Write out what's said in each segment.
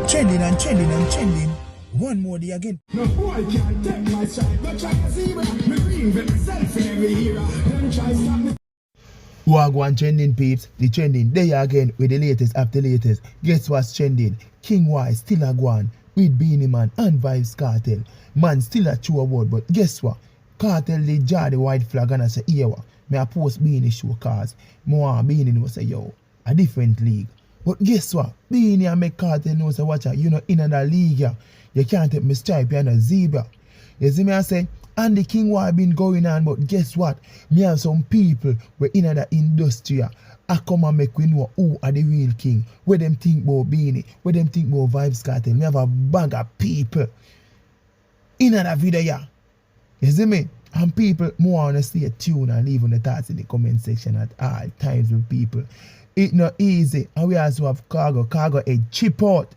Trending and trending and trending. One more day again. No boy can't take my shine. No try to see me. Me reinvent myself every year. Them try stop me. Wagwan trending peeps. The trending there again with the latest after latest. Guess what's trending? King Y still a gwan with Beenie Man and Vybz Kartel. Man still a true award, but guess what? Kartel they jar the white flag and I say, here what? Me a post Beenie show cause more Beenie know say yo, a different league. But guess what? Beenie and make Kartel know say watch out, you know in another league yeah. You can't take me stripe, you're not zebra. You see me I say, and the King War been going on, but guess what? Me have some people where in the industry I come and make we know who are the real king. Where them think about Beenie, where them think about Vybz Kartel. Me have a bag of people in that video yeah. You see me? And people more want to stay tuned and leave on the thoughts in the comment section at all times with people. It's not easy. And we also have Cargo. Cargo a chip out.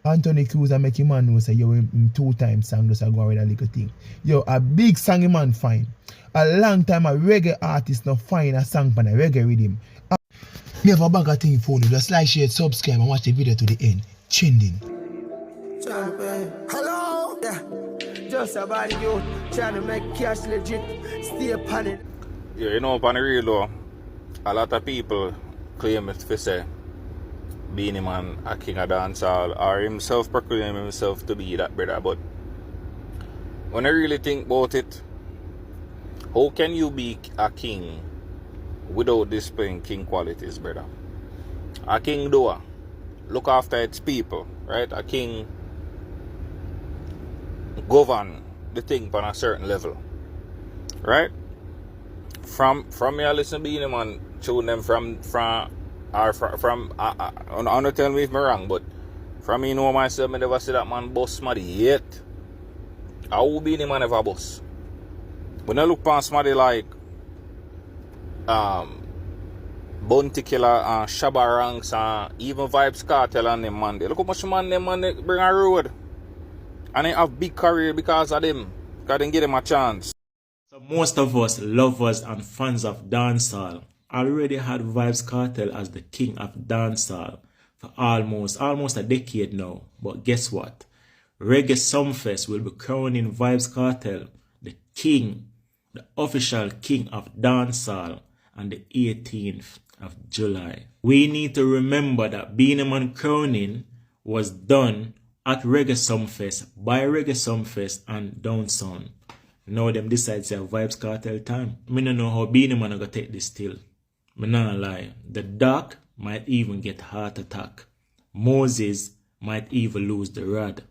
Anthony Cruz and make him man know say yo him 2 times song just a go with a little thing. Yo, a big song man fine. A long time a reggae artist not find a song pan a reggae rhythm. Me have a bag of thing for you. Just like, share, subscribe and watch the video to the end. Trending. Hello, yeah. Just about you trying to make cash legit. Stay upon it. Yeah, you know, upon the real though, a lot of people claim it to say Beenie Man a king of dancehall or himself proclaim himself to be that brother, but when I really think about it, how can you be a king without displaying king qualities, brother? A king do look after its people, right? A king govern the thing on a certain level, right? From me I listen to Beenie Man tune them from I don't tell me if I'm wrong, but from me know myself, I never see that man boss somebody yet. I will be the man ever boss. When I look past somebody like Bounty Killer and Shabba Ranks and even Vybz Kartel and them man, they look how much man them man they bring a road. And they have big career because of them. Because they give them a chance. So most of us lovers and fans of dancehall already had Vybz Kartel as the king of dancehall for almost a decade now. But guess what? Reggae Sumfest will be crowning Vybz Kartel the king, the official king of dancehall on the 18th of July. We need to remember that Beenie Man crowning was done at Reggae Sumfest by Reggae Sumfest and Down Sound. Now them decide to have Vybz Kartel time. I don't know how Beenie Man are gonna take this still. Me not lie. The Doc might even get heart attack. Moses might even lose the rod.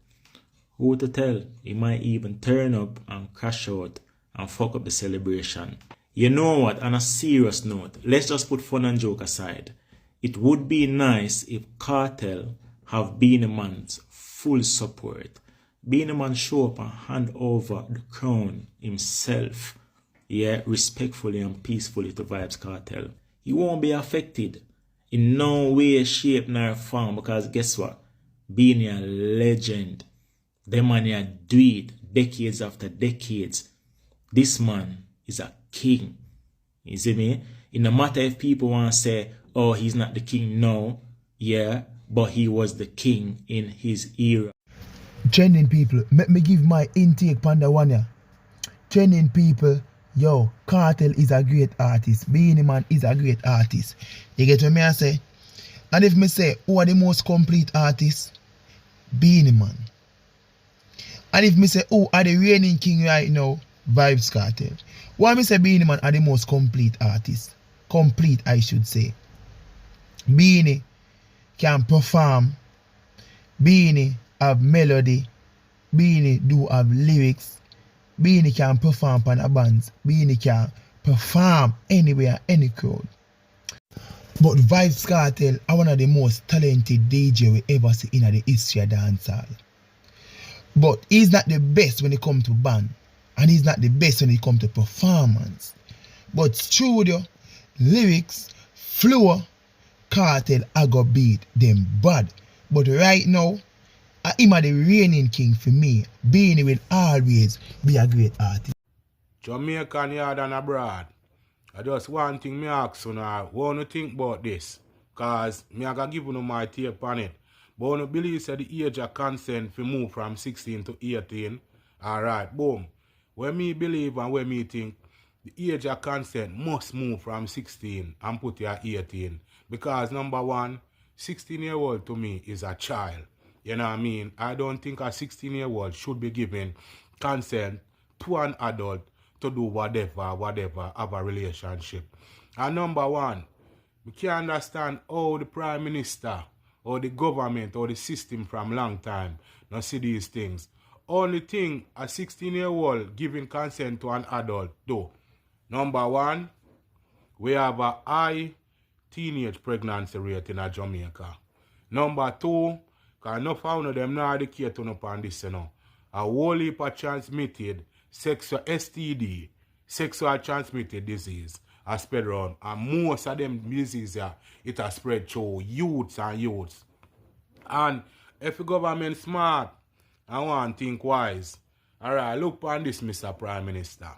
Who to tell? He might even turn up and crash out and fuck up the celebration. You know what? On a serious note, let's just put fun and joke aside. It would be nice if Kartel have Beenie Man's full support. Beenie Man show up and hand over the crown himself. Yeah, respectfully and peacefully to Vybz Kartel. He won't be affected in no way, shape, nor form because guess what? Beenie a legend. Them man here do it decades after decades. This man is a king. You see me? It no matter if people want to say, oh, he's not the king now. Yeah, but he was the king in his era. Trending people, let me give my intake panda one ya. Trending people, yo, Kartel is a great artist. Beenie Man is a great artist. You get what me I say? And if me say, who are the most complete artists? Beenie Man. And if me say, who are the reigning king right now? Vybz Kartel. Why me say Beenie Man are the most complete artists? Complete, I should say. Beenie can perform. Beenie have melody. Beenie do have lyrics. Beenie can perform on a band. Beenie can perform anywhere, any crowd. But Vybz Kartel are one of the most talented DJ we ever see in the history of dancehall. But he's not the best when it comes to band. And he's not the best when it comes to performance. But studio, lyrics, flow, Kartel I go beat them bad. But right now, Him a the reigning king for me. Beenie will always be a great artist. Jamaican yard and abroad. I just one thing me ask you now, what you think about this? Cause me I can give you my take on it. But you believe that the age of consent for move from 16 to 18. Alright, boom. When me believe and when me think, the age of consent must move from 16 and put it at 18. Because number one, 16-year-old to me is a child. You know what I mean? I don't think a 16-year-old should be given consent to an adult to do whatever, have a relationship. And number one, we can't understand how the Prime Minister or the government or the system from long time not see these things. Only thing a 16-year-old giving consent to an adult do. Number one, we have a high teenage pregnancy rate in Jamaica. Number two, because enough of them not educate upon this, you know. A whole heap of transmitted sexual STD, sexual transmitted disease, are spread around. And most of them diseases, it has spread through youths and youths. And if the government smart and want to think wise, alright, look on this, Mr. Prime Minister.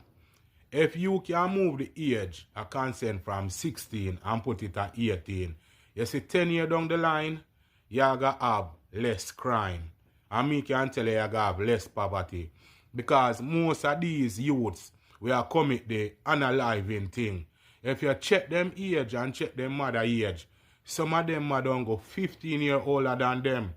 If you can move the age of consent from 16 and put it at 18, you see 10 years down the line, you're going to have less crime. And me can tell you to have less poverty. Because most of these youths, we are commit the unaliving thing. If you check them age and check them mother age, some of them mother don't go 15 years older than them.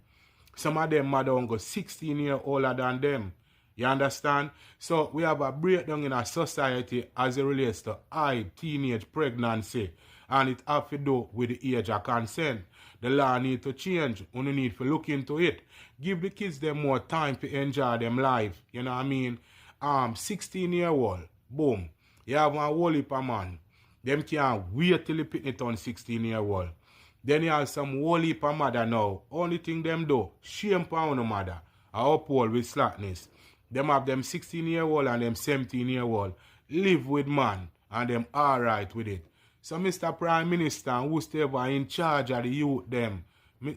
Some of them mother don't go 16 years older than them. You understand? So we have a breakdown in our society as it relates to high teenage pregnancy. And it have to do with the age of consent. The law need to change. We need to look into it. Give the kids them more time to enjoy them life. You know what I mean? 16-year-old, boom. You have one whole heap of man. Them can't wait till the picnic turn 16-year-old. Then you have some whole heap of mother now. Only thing them do, shame pound the mother. I uphold with slackness. Them have them 16-year-old and them 17-year-old. Live with man and them alright with it. So Mr. Prime Minister and whoever in charge of the youth them,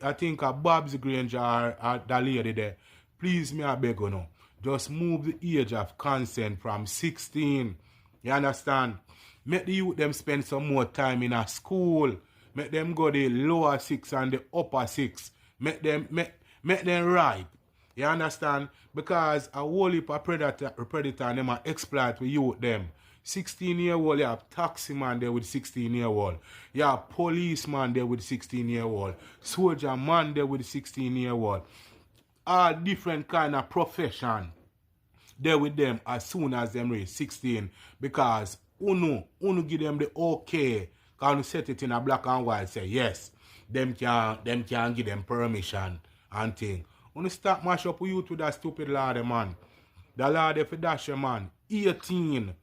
I think a Vybz Granger or the lady there, please me I beg you know, just move the age of consent from 16. You understand? Make the youth them spend some more time in a school. Make them go the lower 6 and the upper 6. Make them right. You understand? Because a whole heap of predator and them are exploit with youth them. 16-year-old, you have taxi man there with 16-year-old. You have policeman there with 16-year-old. Soldier man there with 16-year-old. All different kind of profession there with them as soon as them reach 16. Because Uno give them the okay. Can set it in a black and white, say yes. Them can give them permission and thing. Uno start mash up youth with that stupid law, man. The law there for dash, man. 18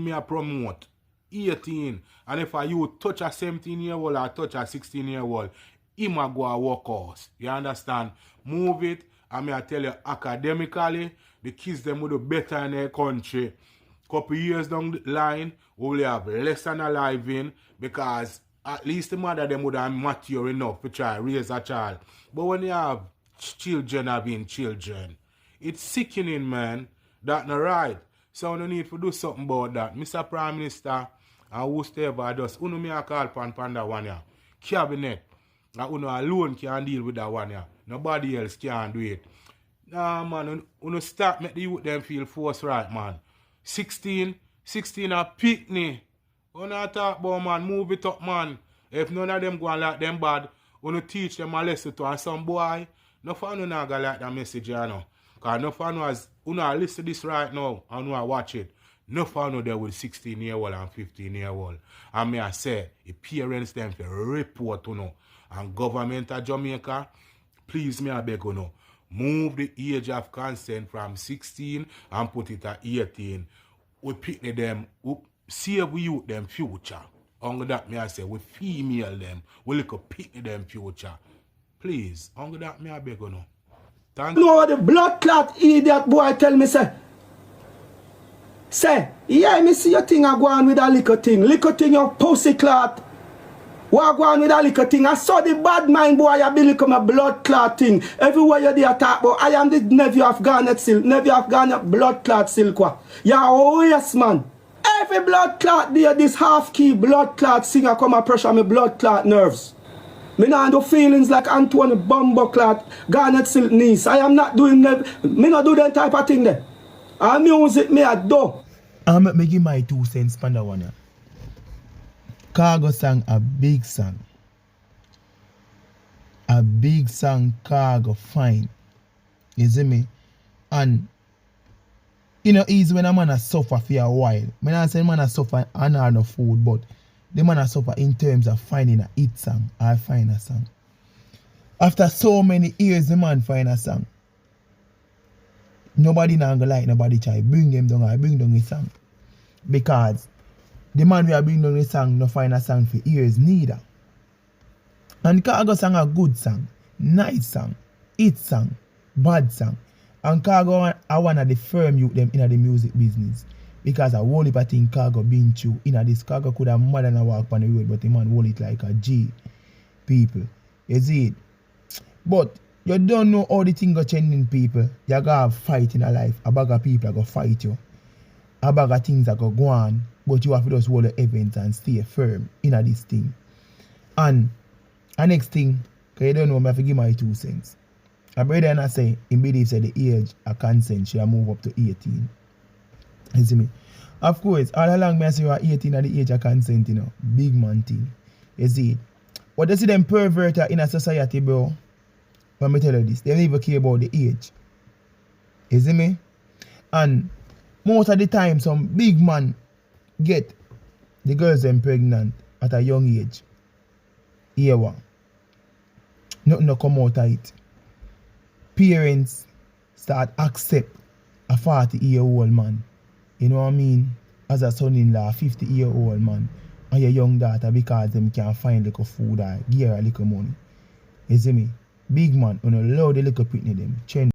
me a promote. 18. And if you touch a 17-year-old or touch a 16-year-old, him a go a work house. You understand? Move it. And me I tell you, academically, the kids them would do better in their country. Couple years down the line, we will have less than alive in because at least the mother them would have mature enough to try raise a child. But when you have children having children, it's sickening, man. That's not right. So no need to do something about that. Mr. Prime Minister and whoever does, uno me a call pan that one ya. Cabinet. And uno alone can deal with that one ya. Nobody else can do it. Nah man, uno start make the youth them feel forced right, man. 16 a picnic. Uno talk about man, move it up, man. If none of them go and like them bad, uno teach them a lesson to and some boy. No fun not go like that message, you know. Because no fun was, I listen to this right now and I watch it. No fun there with 16-year-old and 15-year-old. And me I say, the parents them for report, and government of Jamaica, please me I beg you, move the age of consent from 16 and put it at 18. We pick them, save we youth them future. Under that me I say, we female them, we look at pick them future. Please, under that me I beg you. Thank you. No, the blood clot idiot boy tell me say, yeah, me see your thing a go on with a little thing your pussy clot. What go on with a little thing? I saw the bad mind boy, I be like a blood clot thing. Everywhere you there talk about, I am the nephew of Garnet Silk, nephew of Garnet blood clot silk. Yeah, oh yes man. Every blood clot there, this half key blood clot singer come and pressure me blood clot nerves. Me not do feelings like Antoine Bumbo clot, Garnet Silk niece. I am not doing that. Me not do that type of thing there. And music me I do. I'm me give my 2 cents for that one. Cargo sang a big song. A big song, Cargo fine. You see me? And you know, easy when a man a suffer for a while. Me not say man a suffer and have no food, but the man a suffer in terms of finding a hit song or find a song. After so many years, the man find a song. Nobody not gonna like nobody try bring them down or bring down his song. Because the man we are bring down the song no find a song for years neither. And Cargo sang a good song, nice song, hit song, bad song. And Cargo are one of the firm youth them in the music business. Because a whole heap of thing Cargo been through. In this Cargo could have more than a walk on the road, but the man hold it like a G. People. You see it? But you don't know how the thing go changing people. You gotta have fight in a life. A bag of people are gonna fight you. A bag of things are gonna go on. But you have to just hold the event and stay firm in this thing. And the next thing, because you don't know, I have to give my 2 cents. A brother and I say, he believes that the age of consent should move up to 18. You see me? Of course, all along I say you are 18 at the age of consent, you know. Big man thing. You see it? But you see them perverter in a society, bro. Let me tell you this. They don't even care about the age. You see me? And most of the time, some big man get the girls them pregnant at a young age. Here one. Nothing no come out of it. Parents start accept a 40-year-old man. You know what I mean? As a son-in-law, a 50-year-old man. And your young daughter because them can't find little food or give her a little money. You see me? Big man, when you allow the little pitney them, change.